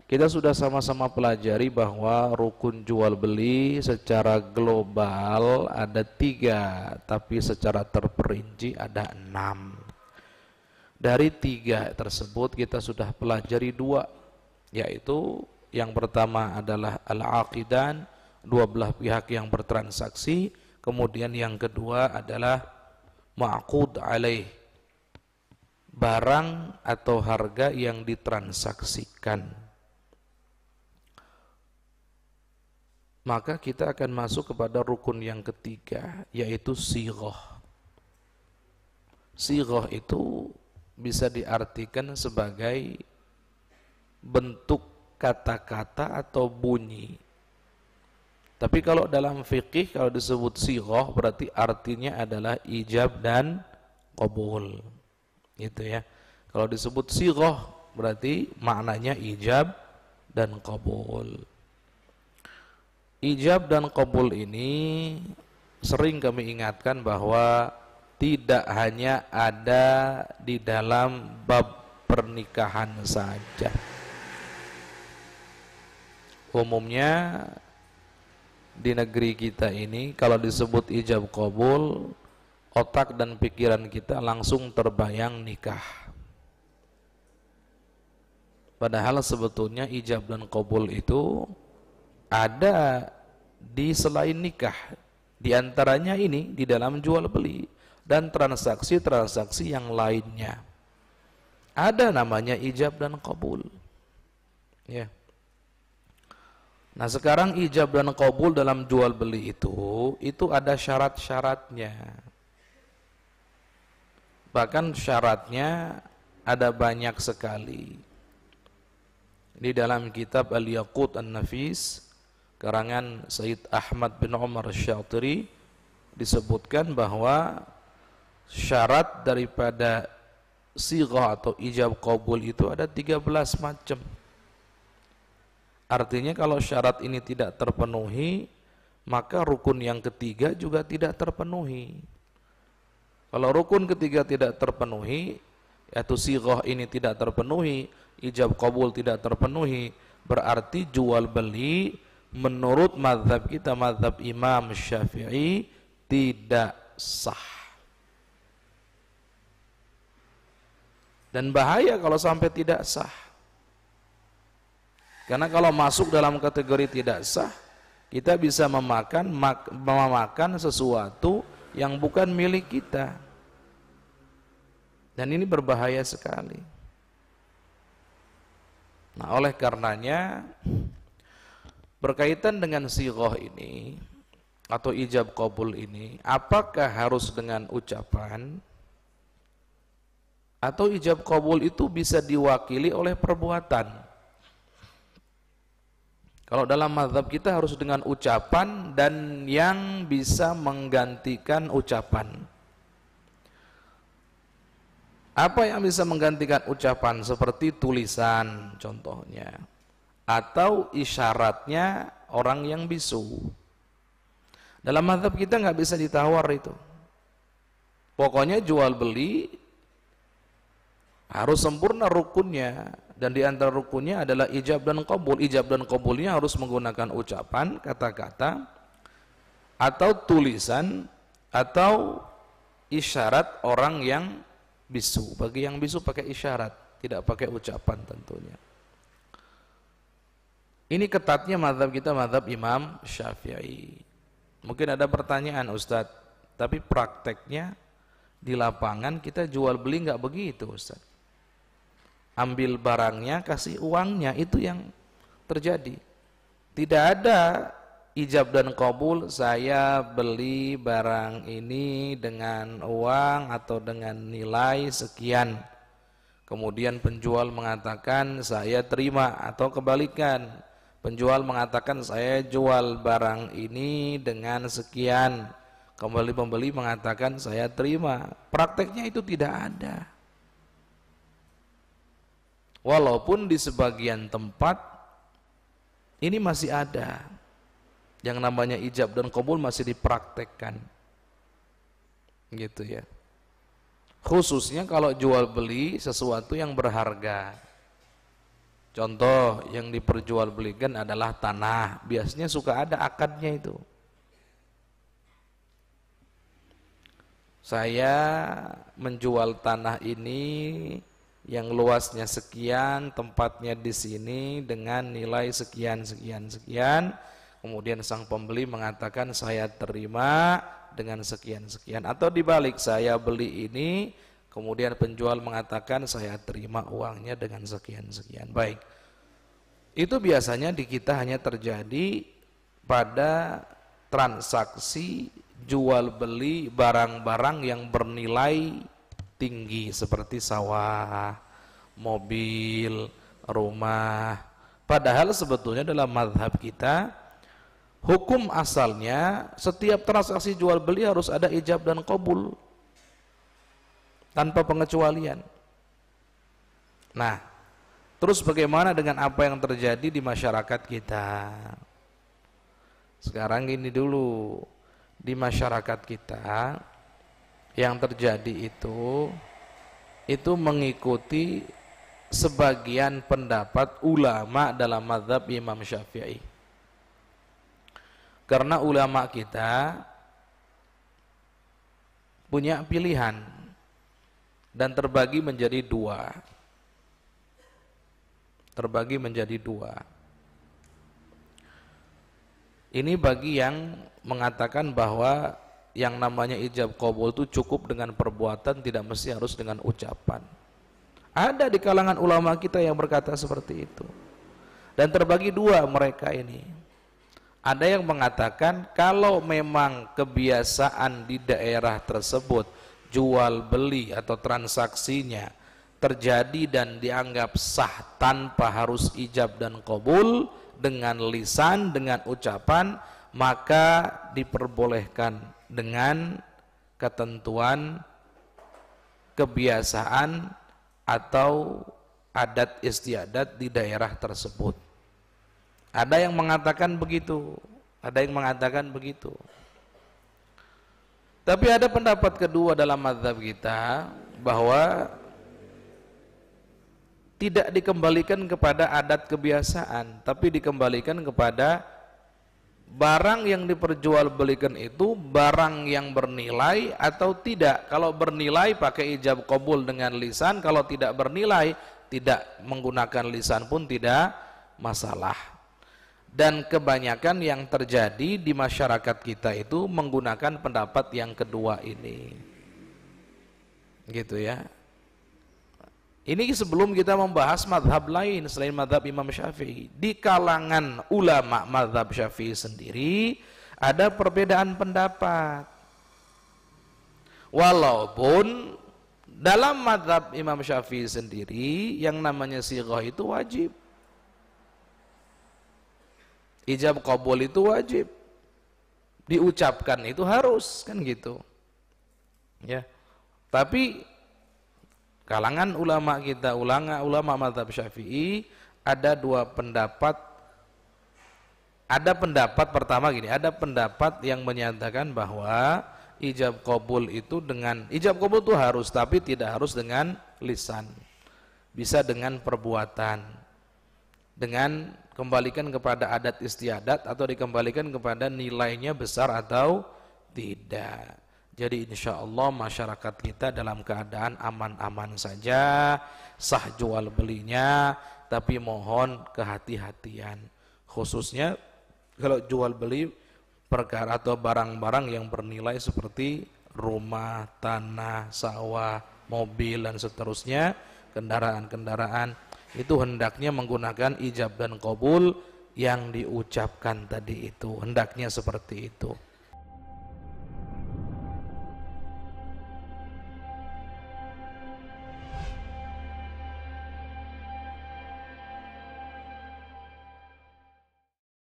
Kita sudah sama-sama pelajari bahwa rukun jual beli secara global ada 3, tapi secara terperinci ada 6. Dari 3 tersebut kita sudah pelajari 2, yaitu yang pertama adalah al-aqidan, dua belah pihak yang bertransaksi. Kemudian yang kedua adalah ma'qud alaih, barang atau harga yang ditransaksikan. Maka kita akan masuk kepada rukun yang ketiga, yaitu sighah. Sighah itu bisa diartikan sebagai bentuk kata-kata atau bunyi. Tapi kalau dalam fikih, kalau disebut sighah berarti artinya adalah ijab dan qabul. Gitu ya. Kalau disebut sighah berarti maknanya ijab dan qabul. Ijab dan qabul ini sering kami ingatkan bahwa tidak hanya ada di dalam bab pernikahan saja. Umumnya di negeri kita ini kalau disebut ijab qabul, otak dan pikiran kita langsung terbayang nikah. Padahal sebetulnya ijab dan qabul itu ada di selain nikah, di antaranya ini di dalam jual beli dan transaksi-transaksi yang lainnya. Ada namanya ijab dan qabul. Ya. Nah, sekarang ijab dan qabul dalam jual beli itu ada syarat-syaratnya. Bahkan syaratnya ada banyak sekali. Di dalam kitab Al-Yaqut An-Nafis karangan Sayyid Ahmad bin Umar Asy-Syatiri disebutkan bahwa syarat daripada sighah atau ijab qabul itu ada 13 macam. Artinya kalau syarat ini tidak terpenuhi, maka rukun yang ketiga juga tidak terpenuhi. Kalau rukun ketiga tidak terpenuhi, yaitu sighah ini tidak terpenuhi, ijab qabul tidak terpenuhi, berarti jual beli menurut mazhab kita, mazhab Imam Syafi'i, tidak sah. Dan bahaya kalau sampai tidak sah. Karena kalau masuk dalam kategori tidak sah, kita bisa memakan sesuatu yang bukan milik kita. Dan ini berbahaya sekali. Nah, oleh karenanya berkaitan dengan sighah ini atau ijab qabul ini, apakah harus dengan ucapan atau ijab qabul itu bisa diwakili oleh perbuatan? Kalau dalam mazhab kita harus dengan ucapan dan yang bisa menggantikan ucapan. Apa yang bisa menggantikan ucapan? Seperti tulisan contohnya, atau isyaratnya orang yang bisu. Dalam mazhab kita nggak bisa ditawar itu. Pokoknya jual beli harus sempurna rukunnya, dan di antara rukunnya adalah ijab dan qabul. Ijab dan qabulnya harus menggunakan ucapan, kata-kata, atau tulisan, atau isyarat orang yang bisu. Bagi yang bisu pakai isyarat, tidak pakai ucapan tentunya. Ini ketatnya mazhab kita, mazhab Imam Syafi'i. Mungkin ada pertanyaan, Ustadz, tapi prakteknya di lapangan kita jual beli nggak begitu, Ustadz. Ambil barangnya, kasih uangnya, itu yang terjadi. Tidak ada ijab dan qabul, saya beli barang ini dengan uang atau dengan nilai sekian. Kemudian penjual mengatakan saya terima, atau kebalikan. Penjual mengatakan saya jual barang ini dengan sekian, kembali pembeli mengatakan saya terima. Prakteknya itu tidak ada. Walaupun di sebagian tempat ini masih ada yang namanya ijab dan qabul, masih dipraktekkan, gitu ya. Khususnya kalau jual beli sesuatu yang berharga. Contoh yang diperjualbelikan adalah tanah, biasanya suka ada akadnya itu. Saya menjual tanah ini yang luasnya sekian, tempatnya di sini dengan nilai sekian sekian sekian. Kemudian sang pembeli mengatakan saya terima dengan sekian sekian, atau dibalik, saya beli ini kemudian penjual mengatakan saya terima uangnya dengan sekian sekian. Baik, itu biasanya di kita hanya terjadi pada transaksi jual beli barang-barang yang bernilai tinggi seperti sawah, mobil, rumah. Padahal sebetulnya dalam mazhab kita, hukum asalnya setiap transaksi jual beli harus ada ijab dan qabul tanpa pengecualian. Nah, terus bagaimana dengan apa yang terjadi di masyarakat kita? Sekarang ini dulu, di masyarakat kita yang terjadi itu mengikuti sebagian pendapat ulama dalam mazhab Imam Syafi'i. Karena ulama kita punya pilihan dan terbagi menjadi dua. Terbagi menjadi dua. Ini bagi yang mengatakan bahwa yang namanya ijab qabul itu cukup dengan perbuatan, tidak mesti harus dengan ucapan. Ada di kalangan ulama kita yang berkata seperti itu. Dan terbagi dua mereka ini. Ada yang mengatakan kalau memang kebiasaan di daerah tersebut jual beli atau transaksinya terjadi dan dianggap sah tanpa harus ijab dan qabul, dengan lisan, dengan ucapan, maka diperbolehkan dengan ketentuan kebiasaan atau adat istiadat di daerah tersebut. Ada yang mengatakan begitu, ada yang mengatakan begitu. Tapi ada pendapat kedua dalam mazhab kita bahwa tidak dikembalikan kepada adat kebiasaan, tapi dikembalikan kepada barang yang diperjualbelikan itu barang yang bernilai atau tidak. Kalau bernilai pakai ijab qabul dengan lisan, kalau tidak bernilai tidak menggunakan lisan pun tidak masalah. Dan kebanyakan yang terjadi di masyarakat kita itu menggunakan pendapat yang kedua ini, gitu ya. Ini sebelum kita membahas madhab lain selain madhab Imam Syafi'i. Di kalangan ulama madhab Syafi'i sendiri ada perbedaan pendapat. Walaupun dalam madhab Imam Syafi'i sendiri yang namanya sighah itu wajib. Ijab qabul itu wajib. Diucapkan itu harus, kan gitu. Ya. Tapi kalangan ulama kita, ulama mazhab Syafi'i, ada dua pendapat. Ada pendapat pertama gini, ada pendapat yang menyatakan bahwa ijab qabul itu itu harus, tapi tidak harus dengan lisan. Bisa dengan perbuatan. Dengan kembalikan kepada adat istiadat atau dikembalikan kepada nilainya besar atau tidak. Jadi insya Allah masyarakat kita dalam keadaan aman-aman saja, sah jual belinya, tapi mohon kehati-hatian. Khususnya kalau jual beli perkara atau barang-barang yang bernilai seperti rumah, tanah, sawah, mobil dan seterusnya, kendaraan-kendaraan, itu hendaknya menggunakan ijab dan qabul yang diucapkan tadi itu. Hendaknya seperti itu.